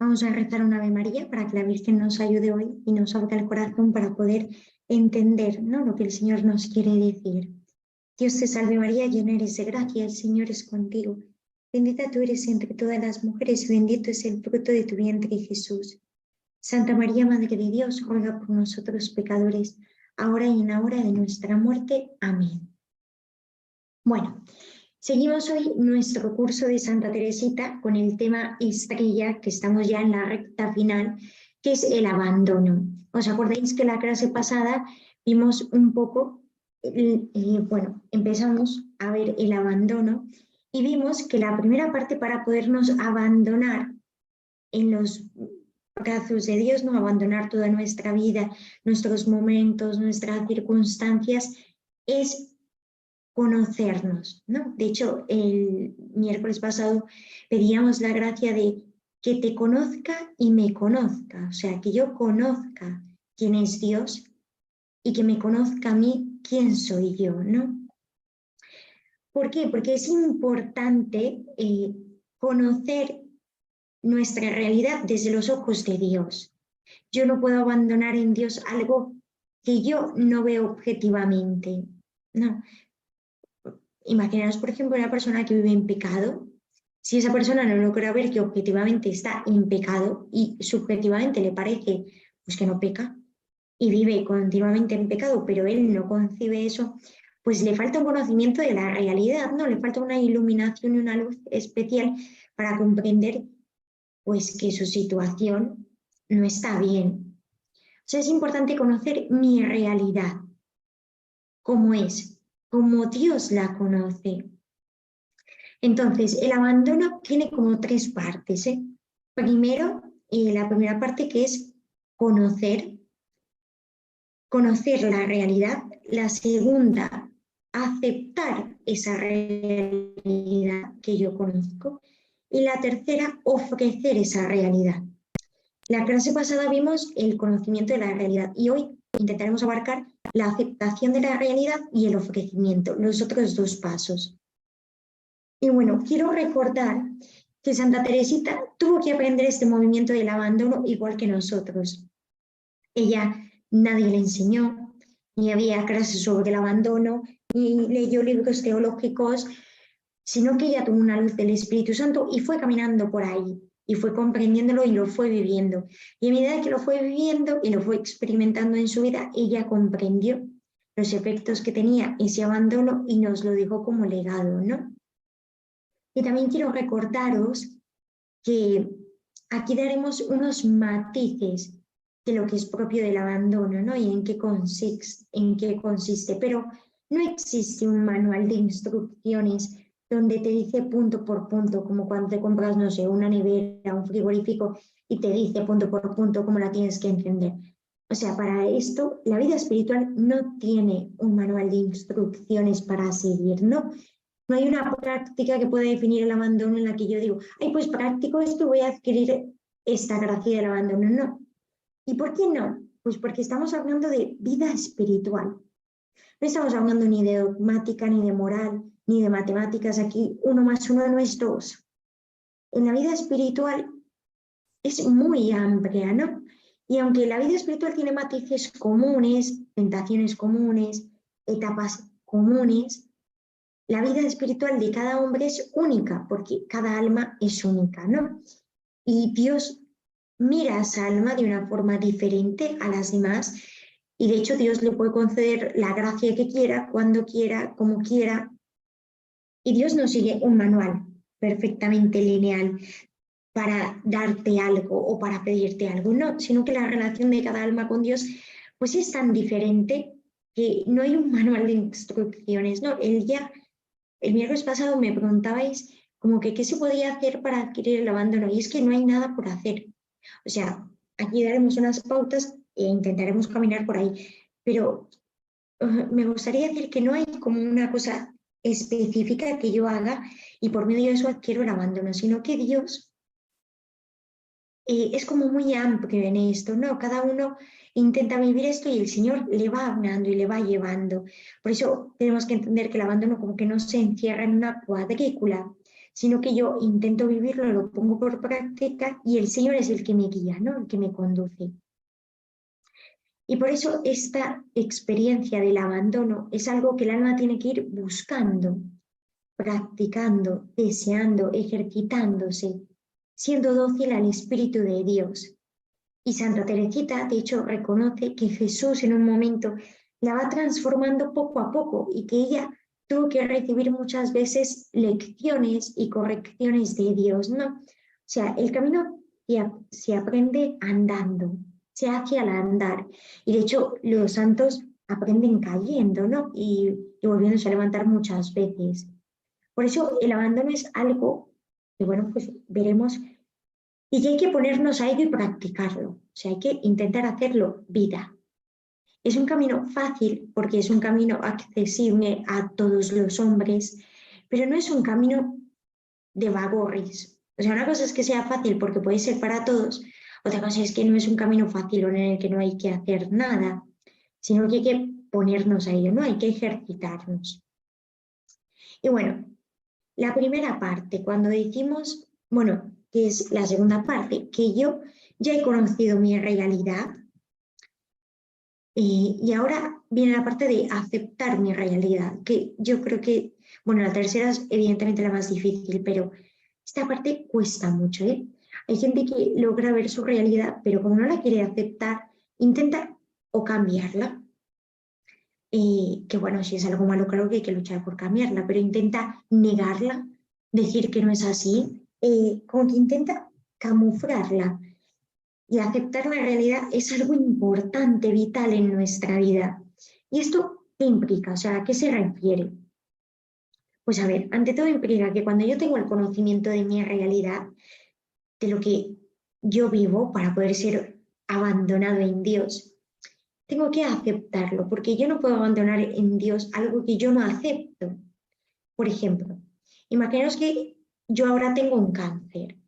Vamos a rezar una Ave María para que la Virgen nos ayude hoy y nos abra el corazón para poder entender, ¿no?, lo que el Señor nos quiere decir. Dios te salve María, llena eres de gracia, el Señor es contigo. Bendita tú eres entre todas las mujeres y bendito es el fruto de tu vientre, Jesús. Santa María, Madre de Dios, ruega por nosotros pecadores, ahora y en la hora de nuestra muerte. Amén. Bueno, seguimos hoy nuestro curso de Santa Teresita con el tema estrella, que estamos ya en la recta final, que es el abandono. ¿Os acordáis que la clase pasada vimos un poco, bueno, empezamos a ver el abandono y vimos que la primera parte para podernos abandonar en los brazos de Dios, no abandonar toda nuestra vida, nuestros momentos, nuestras circunstancias, es conocernos, ¿no? De hecho, el miércoles pasado pedíamos la gracia de que te conozca y me conozca, o sea, que yo conozca quién es Dios y que me conozca a mí quién soy yo, ¿no? ¿Por qué? Porque es importante conocer nuestra realidad desde los ojos de Dios. Yo no puedo abandonar en Dios algo que yo no veo objetivamente, no. Imaginaos, por ejemplo, una persona que vive en pecado. Si esa persona no logra ver que objetivamente está en pecado y subjetivamente le parece pues, que no peca y vive continuamente en pecado, pero él no concibe eso, pues le falta un conocimiento de la realidad, ¿no? Le falta una iluminación y una luz especial para comprender pues, que su situación no está bien. O sea, es importante conocer mi realidad, cómo es, como Dios la conoce. Entonces, el abandono tiene como tres partes, ¿eh? Primero, la primera parte que es conocer la realidad. La segunda, aceptar esa realidad que yo conozco. Y la tercera, ofrecer esa realidad. La clase pasada vimos el conocimiento de la realidad y hoy intentaremos abarcar la aceptación de la realidad y el ofrecimiento, los otros dos pasos. Y bueno, quiero recordar que Santa Teresita tuvo que aprender este movimiento del abandono igual que nosotros. Ella nadie le enseñó, ni había clases sobre el abandono, ni leyó libros teológicos, sino que ella tuvo una luz del Espíritu Santo y fue caminando por ahí, y fue comprendiéndolo y lo fue viviendo. Y a medida que lo fue viviendo y lo fue experimentando en su vida, ella comprendió los efectos que tenía ese abandono y nos lo dejó como legado, ¿no? Y también quiero recordaros que aquí daremos unos matices de lo que es propio del abandono, ¿no? Y en qué consiste. Pero no existe un manual de instrucciones donde te dice punto por punto, como cuando te compras, no sé, una nevera, un frigorífico, y te dice punto por punto cómo la tienes que encender. O sea, para esto, la vida espiritual no tiene un manual de instrucciones para seguir, ¿no? No hay una práctica que pueda definir el abandono en la que yo digo, ay, pues practico esto, voy a adquirir esta gracia del abandono. No. ¿Y por qué no? Pues porque estamos hablando de vida espiritual. No estamos hablando ni de dogmática, ni de moral, ni de matemáticas. Aquí 1 más 1 no es 2. En la vida espiritual es muy amplia, ¿no? Y aunque la vida espiritual tiene matices comunes, tentaciones comunes, etapas comunes, la vida espiritual de cada hombre es única, porque cada alma es única, ¿no? Y Dios mira a esa alma de una forma diferente a las demás, y de hecho Dios le puede conceder la gracia que quiera, cuando quiera, como quiera, y Dios no sigue un manual perfectamente lineal para darte algo o para pedirte algo, no, sino que la relación de cada alma con Dios pues es tan diferente que no hay un manual de instrucciones, ¿no? El miércoles pasado me preguntabais como que qué se podía hacer para adquirir el abandono, y es que no hay nada por hacer. O sea, aquí daremos unas pautas e intentaremos caminar por ahí, pero me gustaría decir que no hay como una cosa específica que yo haga y por medio de eso adquiero el abandono, sino que Dios es como muy amplio en esto, ¿no? Cada uno intenta vivir esto y el Señor le va hablando y le va llevando. Por eso tenemos que entender que el abandono como que no se encierra en una cuadrícula, sino que yo intento vivirlo, lo pongo por práctica y el Señor es el que me guía, ¿no? El que me conduce. Y por eso esta experiencia del abandono es algo que el alma tiene que ir buscando, practicando, deseando, ejercitándose, siendo dócil al Espíritu de Dios. Y Santa Teresita, de hecho, reconoce que Jesús en un momento la va transformando poco a poco y que ella tuvo que recibir muchas veces lecciones y correcciones de Dios, ¿no? O sea, el camino se aprende andando, se hace al andar. Y de hecho, los santos aprenden cayendo, ¿no? Y volviéndose a levantar muchas veces. Por eso el abandono es algo que, bueno, pues veremos y que hay que ponernos a ello y practicarlo. O sea, hay que intentar hacerlo vida. Es un camino fácil porque es un camino accesible a todos los hombres, pero no es un camino de vagorris. O sea, una cosa es que sea fácil porque puede ser para todos, otra cosa es que no es un camino fácil en el que no hay que hacer nada, sino que hay que ponernos a ello, ¿no? Hay que ejercitarnos. Y bueno, la primera parte, cuando decimos, bueno, que es la segunda parte, que yo ya he conocido mi realidad y ahora viene la parte de aceptar mi realidad, que yo creo que, bueno, la tercera es evidentemente la más difícil, pero esta parte cuesta mucho, ¿eh? Hay gente que logra ver su realidad, pero como no la quiere aceptar, intenta o cambiarla, que bueno, si es algo malo, creo que hay que luchar por cambiarla, pero intenta negarla, decir que no es así, como que intenta camuflarla. Y aceptar la realidad es algo importante, vital en nuestra vida. ¿Y esto qué implica? O sea, ¿a qué se refiere? Pues a ver, ante todo implica que cuando yo tengo el conocimiento de mi realidad, de lo que yo vivo para poder ser abandonado en Dios, tengo que aceptarlo, porque yo no puedo abandonar en Dios algo que yo no acepto. Por ejemplo, imaginaos que yo ahora tengo un cáncer.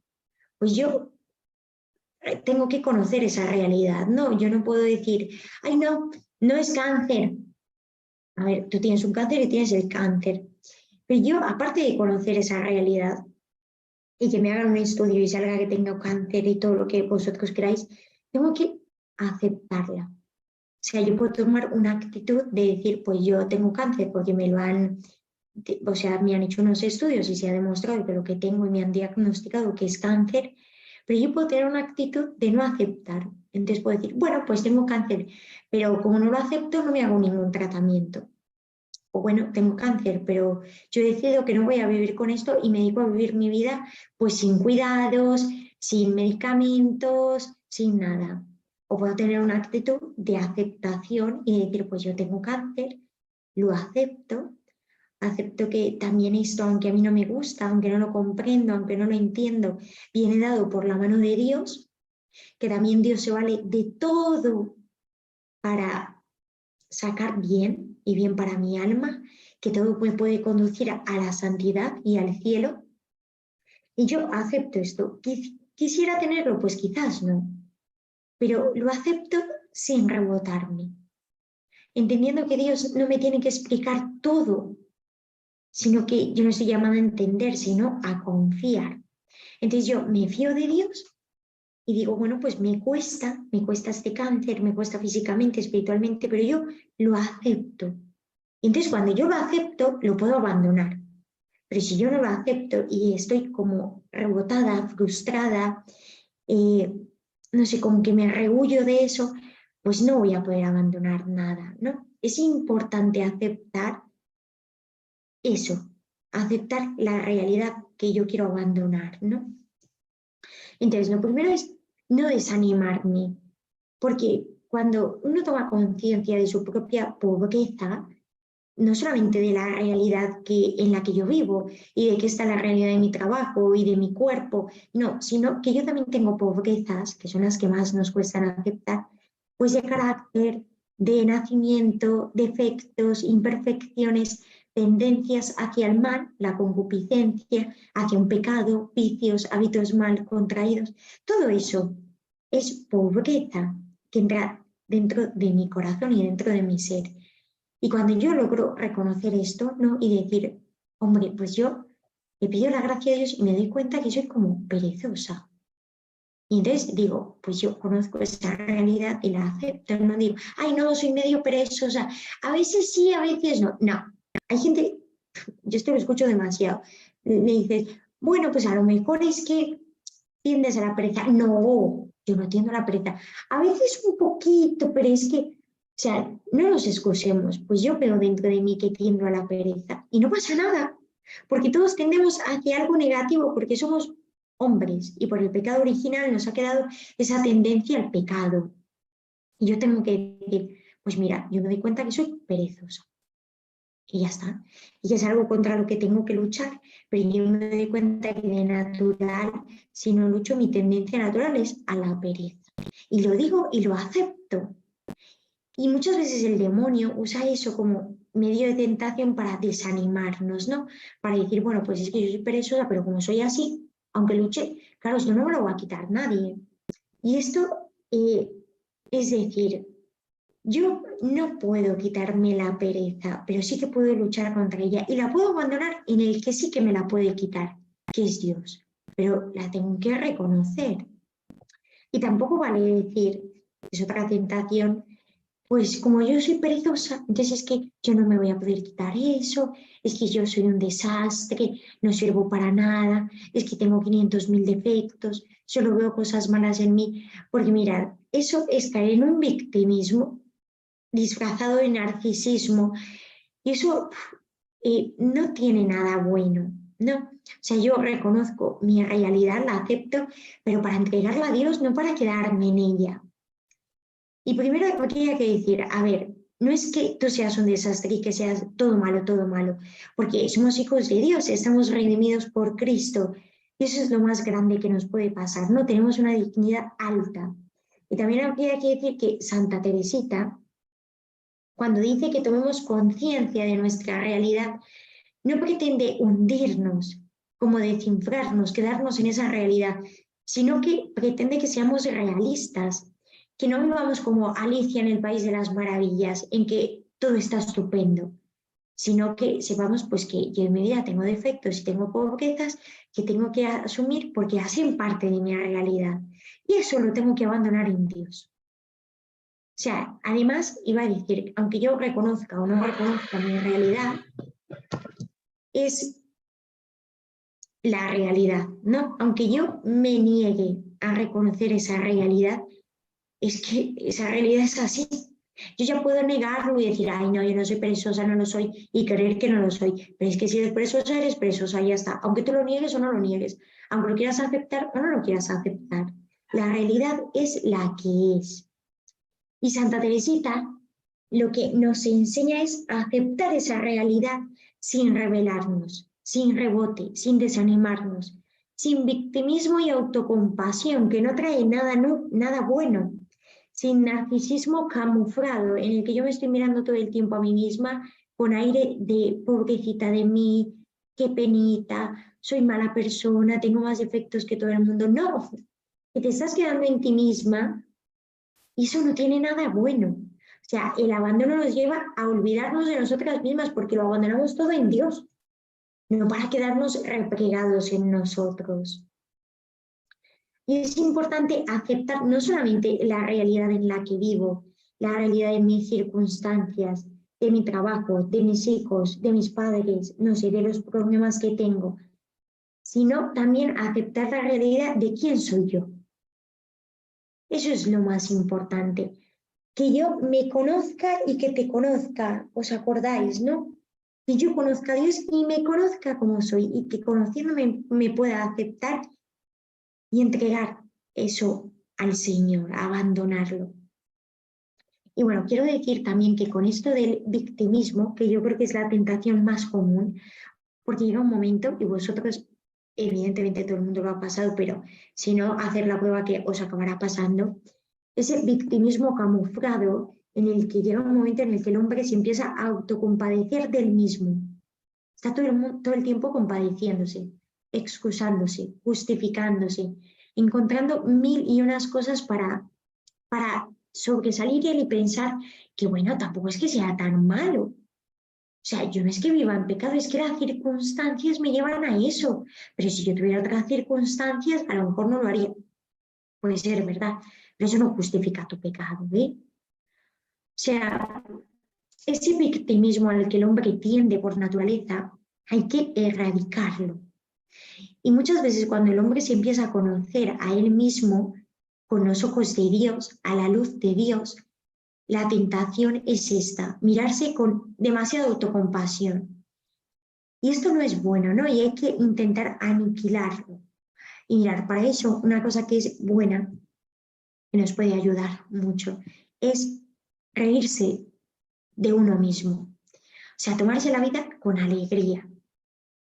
Pues yo tengo que conocer esa realidad, ¿no? Yo no puedo decir, ay, no, no es cáncer. A ver, tú tienes un cáncer y tienes el cáncer. Pero yo, aparte de conocer esa realidad y que me hagan un estudio y salga que tengo cáncer y todo lo que vosotros queráis, tengo que aceptarla. O sea, yo puedo tomar una actitud de decir, pues yo tengo cáncer porque me lo han, o sea, me han hecho unos estudios y se ha demostrado que lo que tengo y me han diagnosticado que es cáncer, pero yo puedo tener una actitud de no aceptar. Entonces puedo decir, bueno, pues tengo cáncer, pero como no lo acepto, no me hago ningún tratamiento. O bueno, tengo cáncer, pero yo decido que no voy a vivir con esto y me dedico a vivir mi vida pues sin cuidados, sin medicamentos, sin nada. O puedo tener una actitud de aceptación y decir, pues yo tengo cáncer, lo acepto, acepto que también esto, aunque a mí no me gusta, aunque no lo comprendo, aunque no lo entiendo, viene dado por la mano de Dios, que también Dios se vale de todo para sacar bien y bien para mi alma, que todo me puede conducir a la santidad y al cielo. Y yo acepto esto. ¿Quisiera tenerlo? Pues quizás no, pero lo acepto sin rebotarme, entendiendo que Dios no me tiene que explicar todo, sino que yo no estoy llamada a entender, sino a confiar. Entonces yo me fío de Dios y digo, bueno, pues me cuesta este cáncer, me cuesta físicamente, espiritualmente, pero yo lo acepto. Y entonces cuando yo lo acepto, lo puedo abandonar. Pero si yo no lo acepto y estoy como rebotada, frustrada, no sé, como que me rehuyo de eso, pues no voy a poder abandonar nada, ¿no? Es importante aceptar eso, aceptar la realidad que yo quiero abandonar, ¿no? Entonces, lo primero es no desanimarme, porque cuando uno toma conciencia de su propia pobreza, no solamente de la realidad en la que yo vivo y de que está la realidad de mi trabajo y de mi cuerpo, no, sino que yo también tengo pobrezas, que son las que más nos cuestan aceptar, pues de carácter, de nacimiento, defectos, imperfecciones, tendencias hacia el mal, la concupiscencia, hacia un pecado, vicios, hábitos mal contraídos. Todo eso es pobreza que entra dentro de mi corazón y dentro de mi ser. Y cuando yo logro reconocer esto, ¿no? Y decir, hombre, pues yo le pido la gracia a Dios y me doy cuenta que soy como perezosa. Y entonces digo, pues yo conozco esa realidad y la acepto. No digo, ay, no, soy medio perezosa. A veces sí, a veces no. No, hay gente, yo esto lo escucho demasiado. Me dices, bueno, pues a lo mejor es que tiendes a la pereza. No, yo no tiendo a la pereza. A veces un poquito, pero es que, o sea, no nos excusemos. Pues yo veo dentro de mí que tiendo a la pereza y no pasa nada, porque todos tendemos hacia algo negativo, porque somos hombres y por el pecado original nos ha quedado esa tendencia al pecado. Y yo tengo que decir, pues mira, yo me doy cuenta que soy perezosa. Y ya está. Y es algo contra lo que tengo que luchar, pero yo me doy cuenta que de natural, si no lucho, mi tendencia natural es a la pereza. Y lo digo y lo acepto. Y muchas veces el demonio usa eso como medio de tentación para desanimarnos, ¿no? Para decir, bueno, pues es que yo soy perezosa, pero como soy así, aunque luche, claro, esto no me lo va a quitar nadie. Y esto, es decir, yo no puedo quitarme la pereza, pero sí que puedo luchar contra ella y la puedo abandonar en el que sí que me la puede quitar, que es Dios, pero la tengo que reconocer. Y tampoco vale decir, es otra tentación, pues como yo soy perezosa, entonces es que yo no me voy a poder quitar eso, es que yo soy un desastre, no sirvo para nada, es que tengo 500.000 defectos, solo veo cosas malas en mí, porque mirad, eso es caer en un victimismo disfrazado de narcisismo y eso no tiene nada bueno, ¿no? O sea, yo reconozco mi realidad, la acepto, pero para entregarla a Dios, no para quedarme en ella. Y primero habría que decir, a ver, no es que tú seas un desastre y que seas todo malo, porque somos hijos de Dios, estamos redimidos por Cristo. Y eso es lo más grande que nos puede pasar, ¿no? Tenemos una dignidad alta. Y también habría que decir que Santa Teresita, cuando dice que tomemos conciencia de nuestra realidad, no pretende hundirnos, como desinflarnos, quedarnos en esa realidad, sino que pretende que seamos realistas, que no vivamos como Alicia en el País de las Maravillas, en que todo está estupendo, sino que sepamos pues que yo en mi vida tengo defectos y tengo pobrezas que tengo que asumir porque hacen parte de mi realidad. Y eso lo tengo que abandonar en Dios. O sea, además iba a decir, aunque yo reconozca o no reconozca mi realidad, es la realidad, ¿no? Aunque yo me niegue a reconocer esa realidad, es que esa realidad es así. Yo ya puedo negarlo y decir, ay, no, yo no soy perezosa, no lo soy, y creer que no lo soy. Pero es que si eres perezosa, ya está. Aunque tú lo niegues o no lo niegues, aunque lo quieras aceptar o no lo quieras aceptar. La realidad es la que es. Y Santa Teresita lo que nos enseña es a aceptar esa realidad sin rebelarnos, sin rebote, sin desanimarnos, sin victimismo y autocompasión, que no trae nada, nada bueno, sin narcisismo camuflado, en el que yo me estoy mirando todo el tiempo a mí misma con aire de pobrecita de mí, qué penita, soy mala persona, tengo más defectos que todo el mundo. No, que te estás quedando en ti misma y eso no tiene nada bueno. O sea, el abandono nos lleva a olvidarnos de nosotras mismas porque lo abandonamos todo en Dios, no para quedarnos replegados en nosotros. Y es importante aceptar no solamente la realidad en la que vivo, la realidad de mis circunstancias, de mi trabajo, de mis hijos, de mis padres, no sé, de los problemas que tengo, sino también aceptar la realidad de quién soy yo. Eso es lo más importante. Que yo me conozca y que te conozca, ¿os acordáis, no? Que yo conozca a Dios y me conozca como soy y que conociéndome me pueda aceptar y entregar eso al Señor, abandonarlo. Y bueno, quiero decir también que con esto del victimismo, que yo creo que es la tentación más común, porque llega un momento, y vosotros, evidentemente todo el mundo lo ha pasado, pero si no, hacer la prueba que os acabará pasando, ese victimismo camuflado en el que llega un momento en el que el hombre se empieza a autocompadecer del mismo. Está todo el tiempo compadeciéndose, excusándose, justificándose, encontrando mil y unas cosas para sobresalir y pensar que, bueno, tampoco es que sea tan malo. sea, yo no es que viva en pecado, es que las circunstancias me llevan a eso. Pero si yo tuviera otras circunstancias, a lo mejor no lo haría. Puede ser, ¿verdad? Pero eso no justifica tu pecado, ¿eh? O sea, ese victimismo al que el hombre tiende por naturaleza, hay que erradicarlo. Y muchas veces cuando el hombre se empieza a conocer a él mismo con los ojos de Dios, a la luz de Dios, la tentación es esta, mirarse con demasiada autocompasión. Y esto no es bueno, ¿no? Y hay que intentar aniquilarlo. Y mirar, para eso una cosa que es buena, que nos puede ayudar mucho, es reírse de uno mismo. O sea, tomarse la vida con alegría,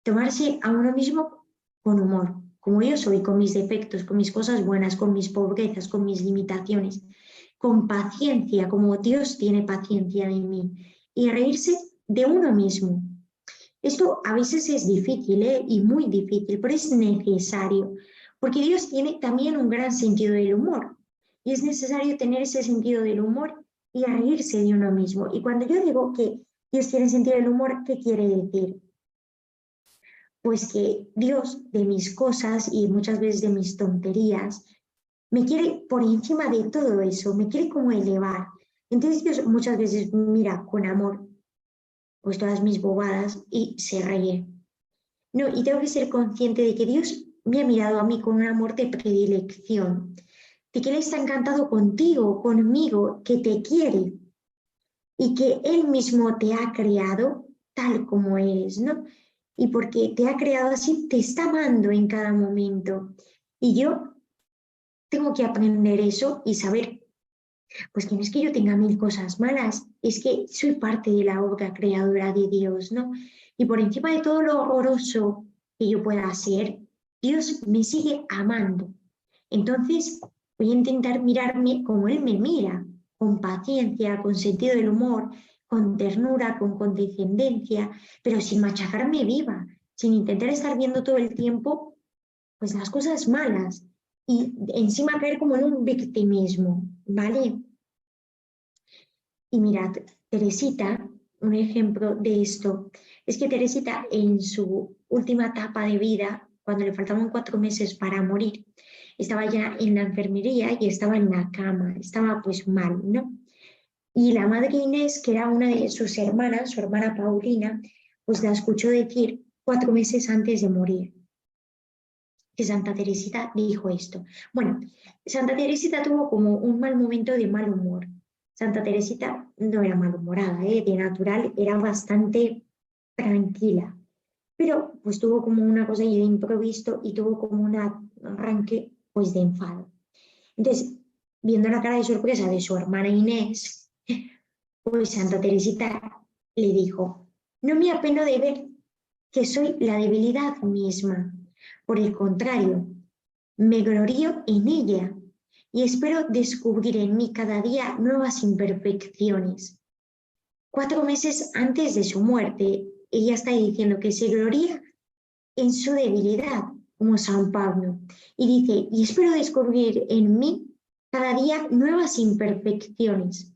tomarse a uno mismo con humor, como yo soy, con mis defectos, con mis cosas buenas, con mis pobrezas, con mis limitaciones, con paciencia, como Dios tiene paciencia de mí, y reírse de uno mismo. Esto a veces es difícil, y muy difícil, pero es necesario, porque Dios tiene también un gran sentido del humor, y es necesario tener ese sentido del humor y reírse de uno mismo. Y cuando yo digo que Dios tiene sentido del humor, ¿qué quiere decir? Pues que Dios de mis cosas y muchas veces de mis tonterías me quiere por encima de todo eso, me quiere como elevar. Entonces Dios muchas veces mira con amor pues todas mis bobadas y se ríe. No, y tengo que ser consciente de que Dios me ha mirado a mí con un amor de predilección, de que Él está encantado contigo, conmigo, que te quiere y que Él mismo te ha creado tal como eres, ¿no? Y porque te ha creado así, te está amando en cada momento. Y yo tengo que aprender eso y saber, pues que no es que yo tenga mil cosas malas, es que soy parte de la obra creadora de Dios, ¿no? Y por encima de todo lo horroroso que yo pueda ser, Dios me sigue amando. Entonces voy a intentar mirarme como Él me mira, con paciencia, con sentido del humor, con ternura, con condescendencia, pero sin machacarme viva, sin intentar estar viendo todo el tiempo pues las cosas malas y encima caer como en un victimismo, ¿vale? Y mirad, Teresita, un ejemplo de esto, es que Teresita en su última etapa de vida, cuando le faltaban 4 meses para morir, estaba ya en la enfermería y estaba en la cama, estaba pues mal, ¿no? Y la madre Inés, que era una de sus hermanas, su hermana Paulina, pues la escuchó decir 4 meses antes de morir, que Santa Teresita dijo esto. Bueno, Santa Teresita tuvo como un mal momento de mal humor. Santa Teresita no era malhumorada, de natural era bastante tranquila, pero pues tuvo como una cosa ahí de improviso y tuvo como un arranque pues de enfado. Entonces, viendo la cara de sorpresa de su hermana Inés, pues Santa Teresita le dijo, no me apeno de ver que soy la debilidad misma. Por el contrario, me glorío en ella y espero descubrir en mí cada día nuevas imperfecciones. 4 meses antes de su muerte, ella está diciendo que se gloria en su debilidad, como San Pablo, y dice, y espero descubrir en mí cada día nuevas imperfecciones.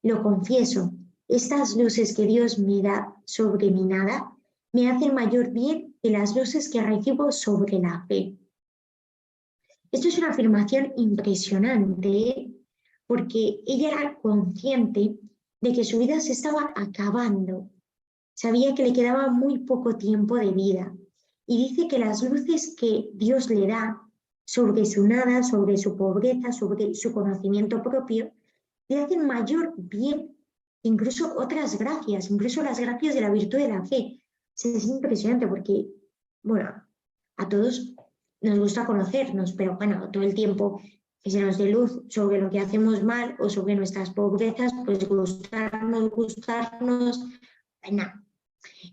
Lo confieso, estas luces que Dios me da sobre mi nada me hacen mayor bien que las luces que recibo sobre la fe. Esto es una afirmación impresionante, porque ella era consciente de que su vida se estaba acabando. Sabía que le quedaba muy poco tiempo de vida. Y dice que las luces que Dios le da sobre su nada, sobre su pobreza, sobre su conocimiento propio, le hacen mayor bien, incluso otras gracias, incluso las gracias de la virtud de la fe. Es impresionante porque, bueno, a todos nos gusta conocernos, pero bueno, todo el tiempo que se nos dé luz sobre lo que hacemos mal o sobre nuestras pobrezas, pues gustarnos, nada.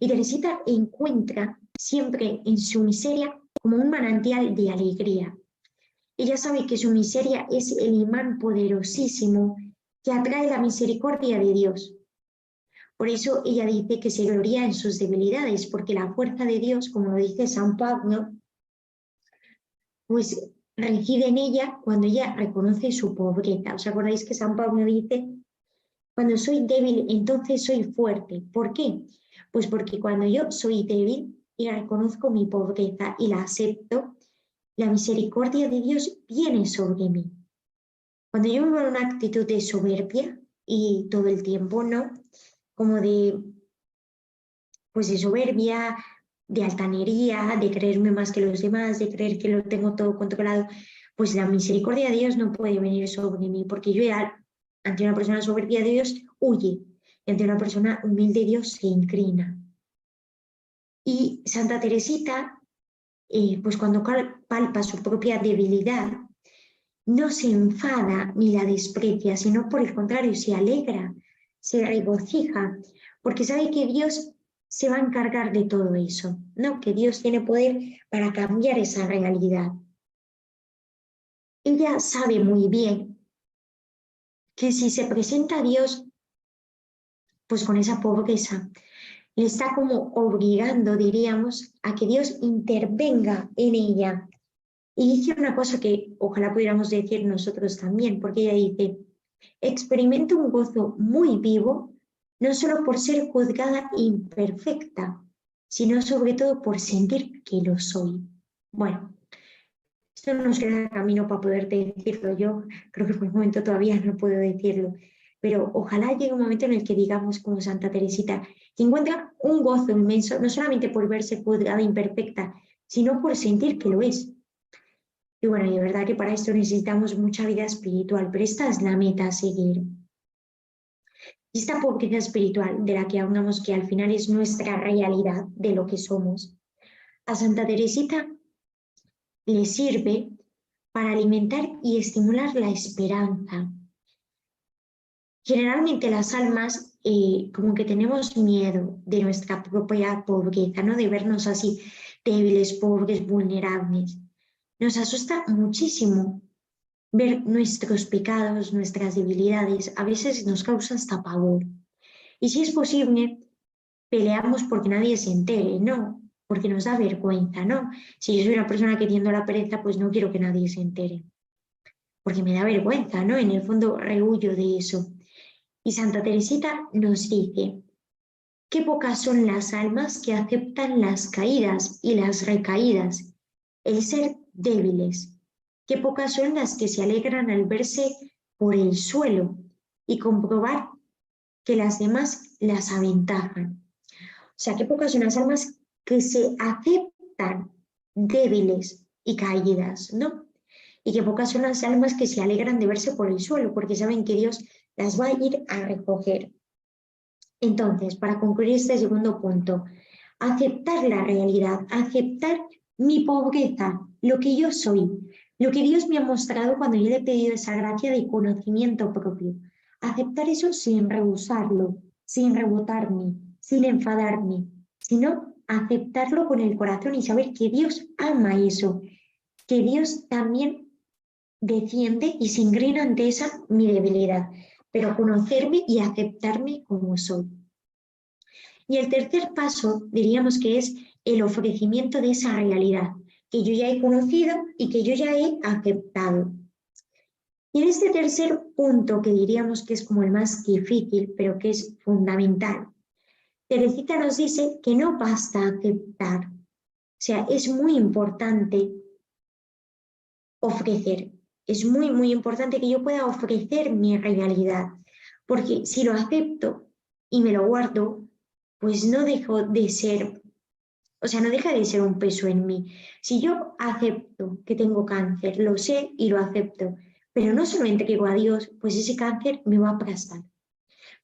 Y Teresita encuentra siempre en su miseria como un manantial de alegría. Ella sabe que su miseria es el imán poderosísimo que atrae la misericordia de Dios. Por eso ella dice que se gloria en sus debilidades, porque la fuerza de Dios, como lo dice San Pablo, pues reside en ella cuando ella reconoce su pobreza. ¿Os acordáis que San Pablo dice, cuando soy débil, entonces soy fuerte? ¿Por qué? Pues porque cuando yo soy débil y reconozco mi pobreza y la acepto, la misericordia de Dios viene sobre mí. Cuando yo vivo en una actitud de soberbia y todo el tiempo, ¿no? Como pues de soberbia, de altanería, de creerme más que los demás, de creer que lo tengo todo controlado, pues la misericordia de Dios no puede venir sobre mí, porque yo ya, ante una persona soberbia de Dios, huye, y ante una persona humilde de Dios se inclina. Y Santa Teresita, pues cuando palpa su propia debilidad, no se enfada ni la desprecia, sino por el contrario, se alegra, se regocija, porque sabe que Dios se va a encargar de todo eso, ¿no? Que Dios tiene poder para cambiar esa realidad. Ella sabe muy bien que si se presenta a Dios, pues con esa pobreza, le está como obligando, diríamos, a que Dios intervenga en ella. Y dice una cosa que ojalá pudiéramos decir nosotros también, porque ella dice, experimento un gozo muy vivo, no solo por ser juzgada imperfecta, sino sobre todo por sentir que lo soy. Bueno, esto nos queda camino para poder decirlo. Yo creo que por el momento todavía no puedo decirlo, pero ojalá llegue un momento en el que digamos como Santa Teresita, que encuentra un gozo inmenso, no solamente por verse juzgada imperfecta, sino por sentir que lo es. Y bueno, de verdad que para esto necesitamos mucha vida espiritual, pero esta es la meta a seguir. Y esta pobreza espiritual de la que hablamos, que al final es nuestra realidad de lo que somos, a Santa Teresita le sirve para alimentar y estimular la esperanza. Generalmente las almas como que tenemos miedo de nuestra propia pobreza, ¿no? De vernos así débiles, pobres, vulnerables. Nos asusta muchísimo ver nuestros pecados, nuestras debilidades, a veces nos causa hasta pavor. Y si es posible, peleamos porque nadie se entere, no, porque nos da vergüenza, ¿no? Si yo soy una persona que tiendo a la pereza, pues no quiero que nadie se entere, porque me da vergüenza, ¿no? En el fondo rehuyo de eso. Y Santa Teresita nos dice, qué pocas son las almas que aceptan las caídas y las recaídas, el ser débiles. Qué pocas son las que se alegran al verse por el suelo y comprobar que las demás las aventajan. O sea, qué pocas son las almas que se aceptan débiles y caídas, ¿no? Y qué pocas son las almas que se alegran de verse por el suelo, porque saben que Dios las va a ir a recoger. Entonces, para concluir este segundo punto, aceptar la realidad, aceptar mi pobreza, lo que yo soy, lo que Dios me ha mostrado cuando yo le he pedido esa gracia de conocimiento propio. Aceptar eso sin rehusarlo, sin rebotarme, sin enfadarme, sino aceptarlo con el corazón y saber que Dios ama eso, que Dios también defiende y se inclina ante esa mi debilidad, pero conocerme y aceptarme como soy. Y el tercer paso diríamos que es el ofrecimiento de esa realidad que yo ya he conocido y que yo ya he aceptado. Y en este tercer punto, que diríamos que es como el más difícil, pero que es fundamental, Teresita nos dice que no basta aceptar. O sea, es muy importante ofrecer. Es muy, muy importante que yo pueda ofrecer mi realidad. Porque si lo acepto y me lo guardo, pues no dejo de ser, o sea, no deja de ser un peso en mí. Si yo acepto que tengo cáncer, lo sé y lo acepto, pero no se lo entrego a Dios, pues ese cáncer me va a aplastar.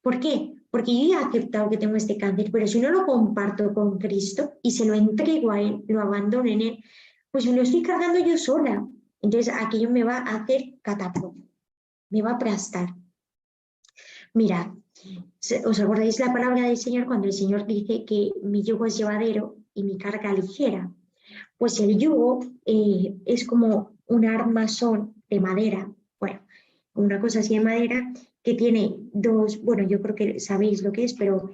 ¿Por qué? Porque yo ya he aceptado que tengo este cáncer, pero si no lo comparto con Cristo y se lo entrego a Él, lo abandono en Él, pues me lo estoy cargando yo sola. Entonces aquello me va a hacer catapum, me va a aplastar. Mirad, ¿os acordáis la palabra del Señor cuando el Señor dice que mi yugo es llevadero y mi carga ligera? Pues el yugo es como un armazón de madera, bueno, una cosa así de madera que tiene dos, bueno, yo creo que sabéis lo que es, pero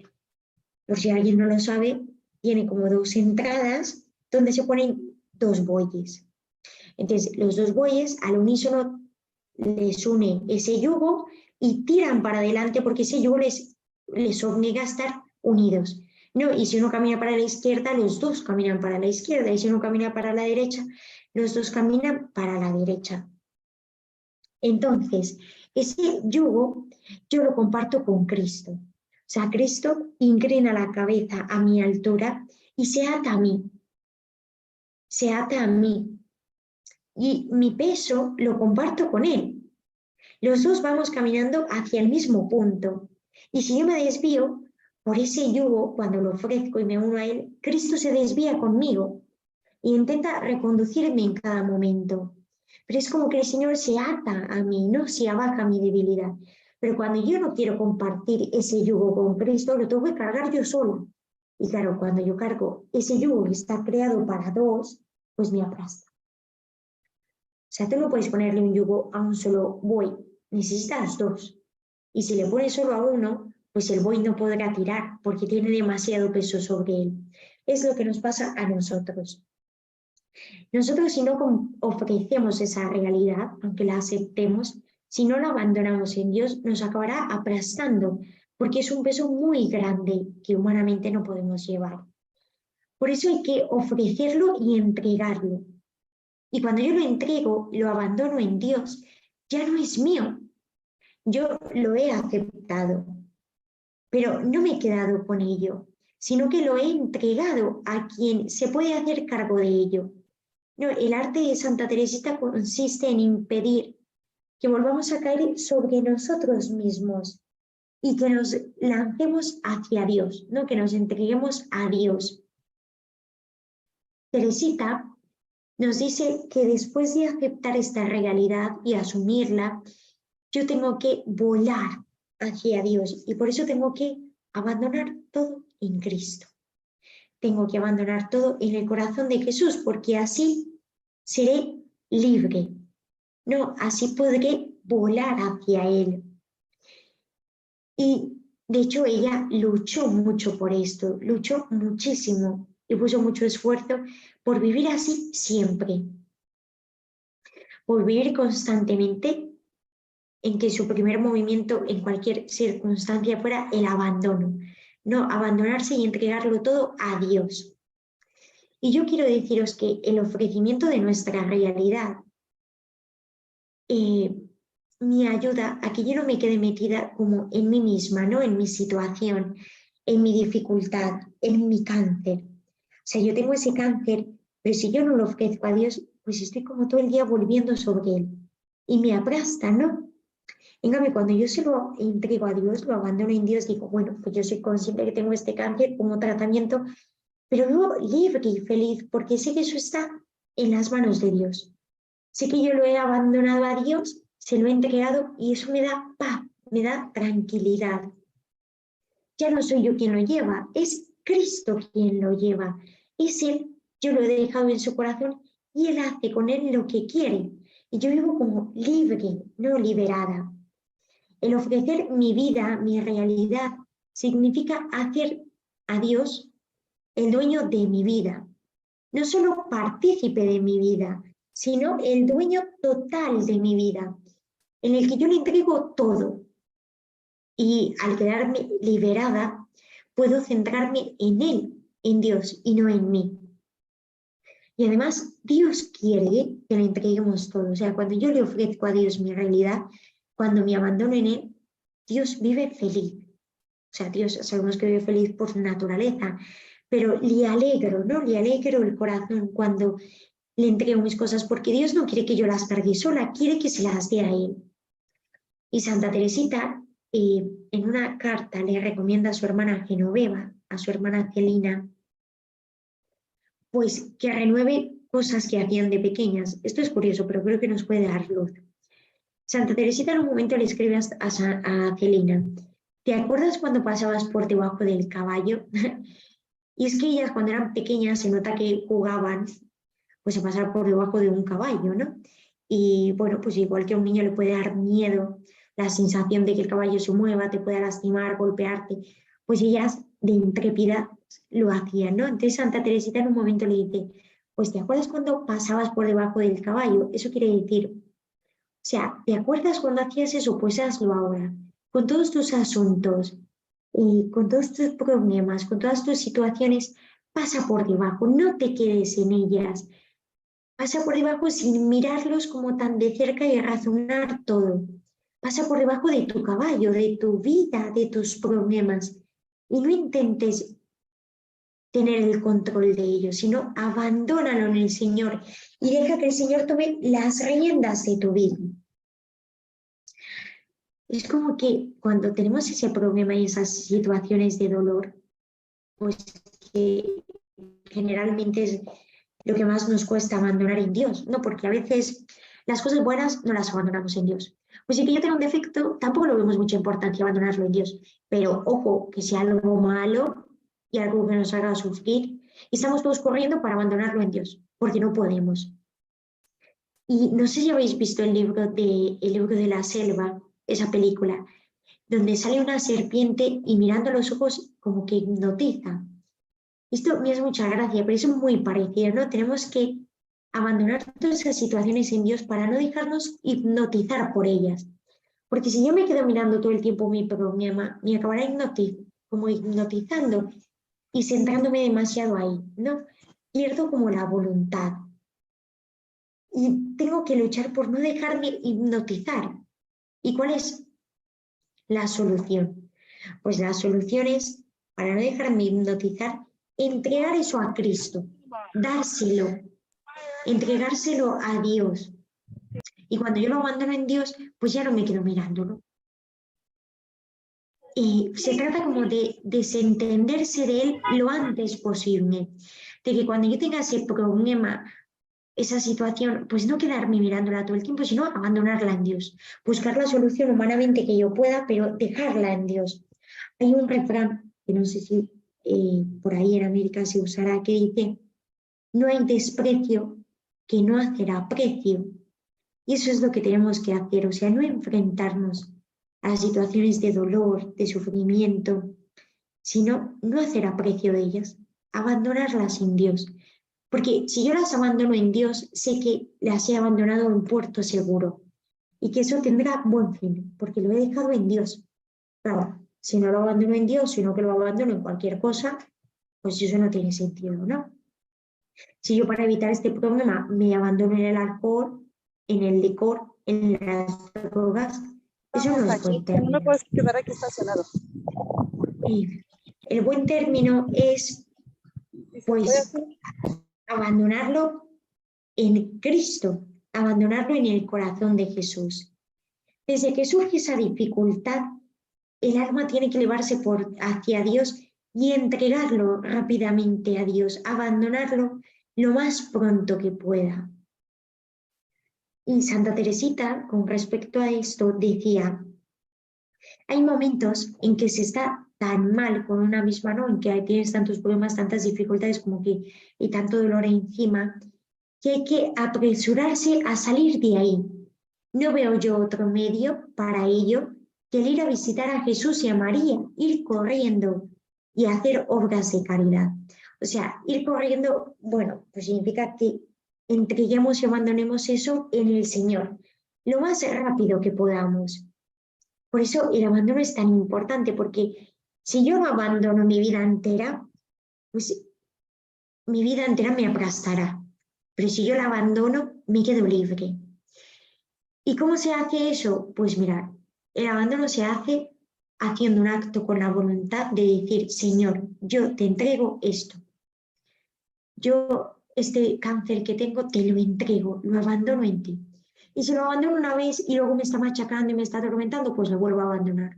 por si alguien no lo sabe, tiene como dos entradas donde se ponen dos bueyes. Entonces, los dos bueyes al unísono les une ese yugo y tiran para adelante porque ese yugo les obliga a estar unidos. No, y si uno camina para la izquierda, los dos caminan para la izquierda, y si uno camina para la derecha, los dos caminan para la derecha. Entonces, ese yugo yo lo comparto con Cristo. O sea, Cristo inclina la cabeza a mi altura y se ata a mí. Se ata a mí. Y mi peso lo comparto con Él. Los dos vamos caminando hacia el mismo punto. Y si yo me desvío por ese yugo, cuando lo ofrezco y me uno a Él, Cristo se desvía conmigo e intenta reconducirme en cada momento. Pero es como que el Señor se ata a mí, no se abaja mi debilidad. Pero cuando yo no quiero compartir ese yugo con Cristo, lo tengo que cargar yo solo. Y claro, cuando yo cargo ese yugo que está creado para dos, pues me aplasta. O sea, tú no puedes ponerle un yugo a un solo buey, necesitas dos. Y si le pones solo a uno, pues el buey no podrá tirar porque tiene demasiado peso sobre él. Es lo que nos pasa a nosotros. Nosotros si no ofrecemos esa realidad, aunque la aceptemos, si no la abandonamos en Dios, nos acabará aplastando, porque es un peso muy grande que humanamente no podemos llevar. Por eso hay que ofrecerlo y entregarlo. Y cuando yo lo entrego, lo abandono en Dios, ya no es mío. Yo lo he aceptado, pero no me he quedado con ello, sino que lo he entregado a quien se puede hacer cargo de ello. No, el arte de Santa Teresita consiste en impedir que volvamos a caer sobre nosotros mismos y que nos lancemos hacia Dios, ¿no? Que nos entreguemos a Dios. Teresita nos dice que después de aceptar esta realidad y asumirla, yo tengo que volar hacia Dios y por eso tengo que abandonar todo en Cristo. Tengo que abandonar todo en el corazón de Jesús porque así seré libre. No, así podré volar hacia Él. Y de hecho ella luchó mucho por esto, luchó muchísimo y puso mucho esfuerzo por vivir así siempre. Por vivir constantemente en que su primer movimiento en cualquier circunstancia fuera el abandono. No, abandonarse y entregarlo todo a Dios. Y yo quiero deciros que el ofrecimiento de nuestra realidad me ayuda a que yo no me quede metida como en mí misma, ¿no? En mi situación, en mi dificultad, en mi cáncer. O sea, yo tengo ese cáncer, pero si yo no lo ofrezco a Dios, pues estoy como todo el día volviendo sobre él. Y me aplasta, ¿no? En cambio, cuando yo se lo entrego a Dios, lo abandono en Dios, digo, bueno, pues yo soy consciente que tengo este cáncer como tratamiento, pero vivo libre y feliz porque sé que eso está en las manos de Dios. Sé que yo lo he abandonado a Dios, se lo he entregado y eso me da paz, me da tranquilidad. Ya no soy yo quien lo lleva, es Cristo quien lo lleva. Es Él, yo lo he dejado en su corazón y Él hace con Él lo que quiere. Y yo vivo como libre, no liberada. El ofrecer mi vida, mi realidad, significa hacer a Dios el dueño de mi vida. No solo partícipe de mi vida, sino el dueño total de mi vida, en el que yo le entrego todo. Y al quedarme liberada, puedo centrarme en Él, en Dios, y no en mí. Y además, Dios quiere que le entreguemos todo. O sea, cuando yo le ofrezco a Dios mi realidad, cuando me abandono en Él, Dios vive feliz. O sea, Dios sabemos que vive feliz por naturaleza, pero le alegro, ¿no? Le alegro el corazón cuando le entrego mis cosas, porque Dios no quiere que yo las cargue sola, quiere que se las dé a Él. Y Santa Teresita, en una carta, le recomienda a su hermana Genoveva, a su hermana Celina, pues que renueve cosas que hacían de pequeñas. Esto es curioso, pero creo que nos puede dar luz. Santa Teresita en un momento le escribe a Celina, ¿te acuerdas cuando pasabas por debajo del caballo? Y es que ellas cuando eran pequeñas se nota que jugaban pues a pasar por debajo de un caballo, ¿no? Y bueno, pues igual que a un niño le puede dar miedo la sensación de que el caballo se mueva, te pueda lastimar, golpearte, pues ellas de intrépida lo hacían, ¿no? Entonces Santa Teresita en un momento le dice, pues ¿te acuerdas cuando pasabas por debajo del caballo? Eso quiere decir, o sea, ¿te acuerdas cuando hacías eso? Pues hazlo ahora, con todos tus asuntos, con todos tus problemas, con todas tus situaciones, pasa por debajo, no te quedes en ellas. Pasa por debajo sin mirarlos como tan de cerca y razonar todo. Pasa por debajo de tu caballo, de tu vida, de tus problemas. Y no intentes tener el control de ellos, sino abandónalo en el Señor y deja que el Señor tome las riendas de tu vida. Es como que cuando tenemos ese problema y esas situaciones de dolor, pues que generalmente es lo que más nos cuesta abandonar en Dios, ¿no? Porque a veces las cosas buenas no las abandonamos en Dios. Pues si que yo tengo un defecto, tampoco lo vemos mucha importancia abandonarlo en Dios. Pero ojo, que sea algo malo y algo que nos haga sufrir, y estamos todos corriendo para abandonarlo en Dios, porque no podemos. Y no sé si habéis visto el libro de la selva, esa película, donde sale una serpiente y mirando los ojos como que hipnotiza. Esto me hace mucha gracia, pero es muy parecido, ¿no? Tenemos que abandonar todas esas situaciones en Dios para no dejarnos hipnotizar por ellas. Porque si yo me quedo mirando todo el tiempo mi problema, me acabará como hipnotizando y centrándome demasiado ahí, ¿no? Pierdo como la voluntad. Y tengo que luchar por no dejarme hipnotizar. ¿Y cuál es la solución? Pues la solución es, para no dejarme hipnotizar, entregar eso a Cristo, dárselo, entregárselo a Dios. Y cuando yo lo abandono en Dios, pues ya no me quedo mirándolo. Y se trata como de desentenderse de él lo antes posible. De que cuando yo tenga ese problema, esa situación, pues no quedarme mirándola todo el tiempo, sino abandonarla en Dios. Buscar la solución humanamente que yo pueda, pero dejarla en Dios. Hay un refrán, que no sé si por ahí en América se usará, que dice, no hay desprecio que no hacer aprecio. Y eso es lo que tenemos que hacer, o sea, no enfrentarnos a situaciones de dolor, de sufrimiento, sino no hacer aprecio de ellas, abandonarlas en Dios. Porque si yo las abandono en Dios, sé que las he abandonado en puerto seguro y que eso tendrá buen fin, porque lo he dejado en Dios. Claro, si no lo abandono en Dios, sino que lo abandono en cualquier cosa, pues eso no tiene sentido, ¿no? Si yo para evitar este problema me abandono en el alcohol, en el licor, en las drogas, eso no es buen término. No puedes quedar aquí estacionado. Y el buen término es, pues, abandonarlo en Cristo, abandonarlo en el corazón de Jesús. Desde que surge esa dificultad, el alma tiene que elevarse hacia Dios y entregarlo rápidamente a Dios, abandonarlo lo más pronto que pueda. Y Santa Teresita, con respecto a esto, decía, hay momentos en que se está tan mal con una misma, ¿no? En que tienes tantos problemas, tantas dificultades como que y tanto dolor encima, que hay que apresurarse a salir de ahí. No veo yo otro medio para ello que el ir a visitar a Jesús y a María, ir corriendo y hacer obras de caridad. O sea, ir corriendo, bueno, pues significa que entreguemos y abandonemos eso en el Señor, lo más rápido que podamos. Por eso el abandono es tan importante, porque si yo no abandono mi vida entera, pues mi vida entera me aplastará. Pero si yo la abandono, me quedo libre. ¿Y cómo se hace eso? Pues mirad, el abandono se hace haciendo un acto con la voluntad de decir, Señor, yo te entrego esto. Yo este cáncer que tengo te lo entrego, lo abandono en ti. Y si lo abandono una vez y luego me está machacando y me está atormentando, pues lo vuelvo a abandonar.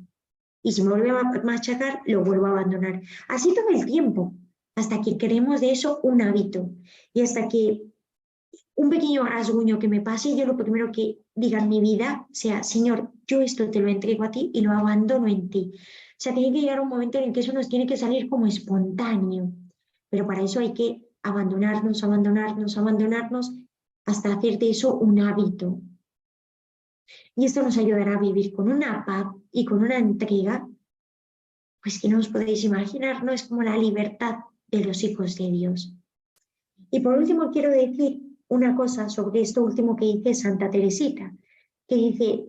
Y si me vuelve a machacar, lo vuelvo a abandonar. Así todo el tiempo, hasta que queremos de eso un hábito. Y hasta que un pequeño rasguño que me pase, yo lo primero que diga en mi vida sea, Señor, yo esto te lo entrego a ti y lo abandono en ti. O sea, tiene que llegar un momento en el que eso nos tiene que salir como espontáneo. Pero para eso hay que abandonarnos, abandonarnos, abandonarnos, hasta hacer de eso un hábito. Y esto nos ayudará a vivir con una paz y con una entrega, pues que no os podéis imaginar, no es como la libertad de los hijos de Dios. Y por último quiero decir una cosa sobre esto último que dice Santa Teresita, que dice,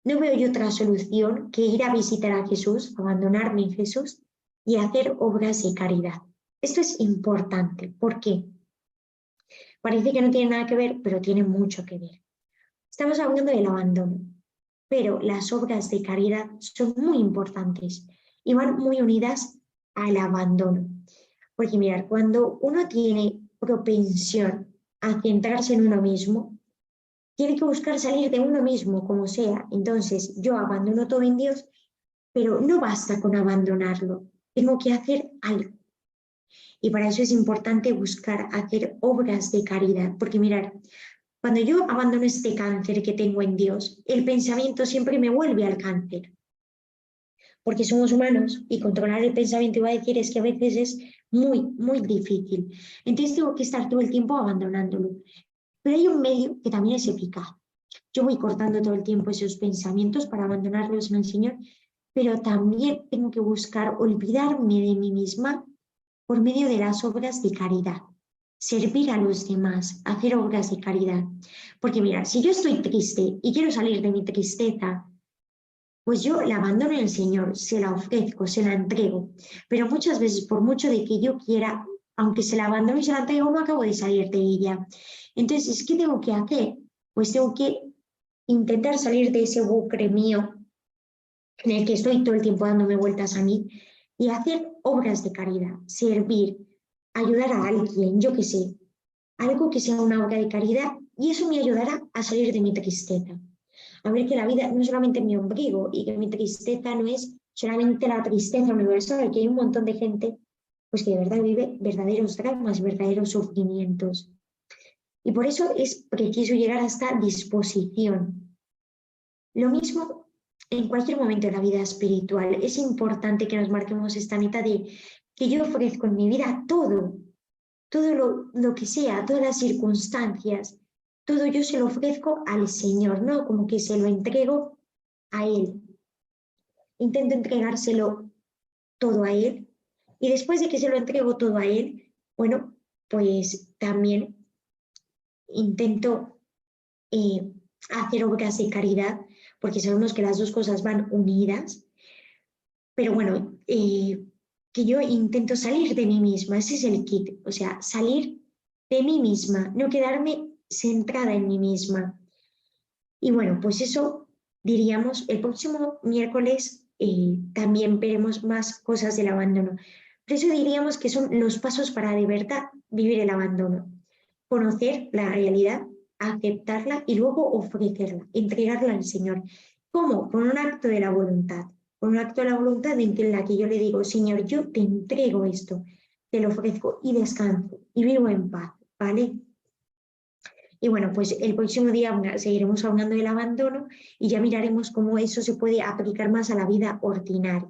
no veo yo otra solución que ir a visitar a Jesús, abandonarme en Jesús y hacer obras de caridad. Esto es importante. ¿Por qué? Parece que no tiene nada que ver, pero tiene mucho que ver. Estamos hablando del abandono, pero las obras de caridad son muy importantes y van muy unidas al abandono. Porque mirad, cuando uno tiene propensión a centrarse en uno mismo, tiene que buscar salir de uno mismo, como sea. Entonces, yo abandono todo en Dios, pero no basta con abandonarlo. Tengo que hacer algo. Y para eso es importante buscar hacer obras de caridad. Porque mirad, cuando yo abandono este cáncer que tengo en Dios, el pensamiento siempre me vuelve al cáncer. Porque somos humanos y controlar el pensamiento, iba a decir, es que a veces es muy, muy difícil. Entonces tengo que estar todo el tiempo abandonándolo. Pero hay un medio que también es eficaz. Yo voy cortando todo el tiempo esos pensamientos para abandonarlos en el Señor, pero también tengo que buscar olvidarme de mí misma por medio de las obras de caridad. Servir a los demás, hacer obras de caridad. Porque mira, si yo estoy triste y quiero salir de mi tristeza, pues yo la abandono en el Señor, se la ofrezco, se la entrego. Pero muchas veces, por mucho de que yo quiera, aunque se la abandono y se la entrego, no acabo de salir de ella. Entonces, ¿qué tengo que hacer? Pues tengo que intentar salir de ese bucle mío en el que estoy todo el tiempo dándome vueltas a mí y hacer obras de caridad, servir, ayudar a alguien, yo qué sé, algo que sea una obra de caridad y eso me ayudará a salir de mi tristeza. A ver que la vida no es solamente mi ombligo y que mi tristeza no es solamente la tristeza universal, que hay un montón de gente pues que de verdad vive verdaderos dramas, verdaderos sufrimientos. Y por eso es preciso llegar a esta disposición. Lo mismo en cualquier momento de la vida espiritual. Es importante que nos marquemos esta meta de que yo ofrezco en mi vida todo lo que sea, todas las circunstancias, todo yo se lo ofrezco al Señor, ¿no? Como que se lo entrego a Él. Intento entregárselo todo a Él y después de que se lo entrego todo a Él, bueno, pues también intento hacer obras de caridad, porque sabemos que las dos cosas van unidas, pero bueno, que yo intento salir de mí misma, ese es el kit, o sea, salir de mí misma, no quedarme centrada en mí misma. Y bueno, pues eso diríamos, el próximo miércoles también veremos más cosas del abandono. Por eso diríamos que son los pasos para de verdad vivir el abandono. Conocer la realidad, aceptarla y luego ofrecerla, entregarla al Señor. ¿Cómo? Con un acto de la voluntad. Con un acto de la voluntad en la que yo le digo, Señor, yo te entrego esto, te lo ofrezco y descanso y vivo en paz, ¿vale? Y bueno, pues el próximo día seguiremos hablando del abandono y ya miraremos cómo eso se puede aplicar más a la vida ordinaria.